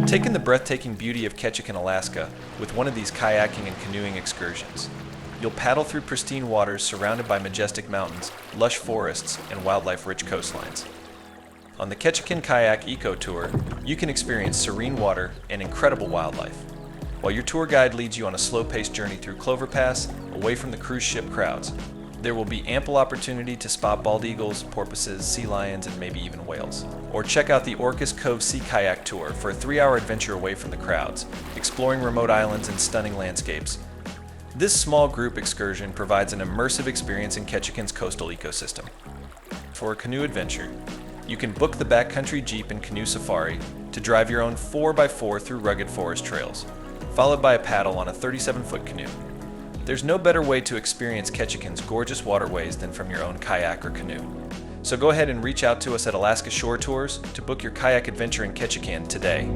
Take in the breathtaking beauty of Ketchikan, Alaska, with one of these kayaking and canoeing excursions. You'll paddle through pristine waters surrounded by majestic mountains, lush forests, and wildlife-rich coastlines. On the Ketchikan Kayak Eco Tour, you can experience serene water and incredible wildlife, while your tour guide leads you on a slow-paced journey through Clover Pass, away from the cruise ship crowds. There will be ample opportunity to spot bald eagles, porpoises, sea lions, and maybe even whales. Or check out the Orcas Cove Sea Kayak Tour for a 3-hour adventure away from the crowds, exploring remote islands and stunning landscapes. This small group excursion provides an immersive experience in Ketchikan's coastal ecosystem. For a canoe adventure, you can book the Backcountry Jeep and Canoe Safari to drive your own 4x4 through rugged forest trails, followed by a paddle on a 37-foot canoe. There's no better way to experience Ketchikan's gorgeous waterways than from your own kayak or canoe. So go ahead and reach out to us at Alaska Shore Tours to book your kayak adventure in Ketchikan today.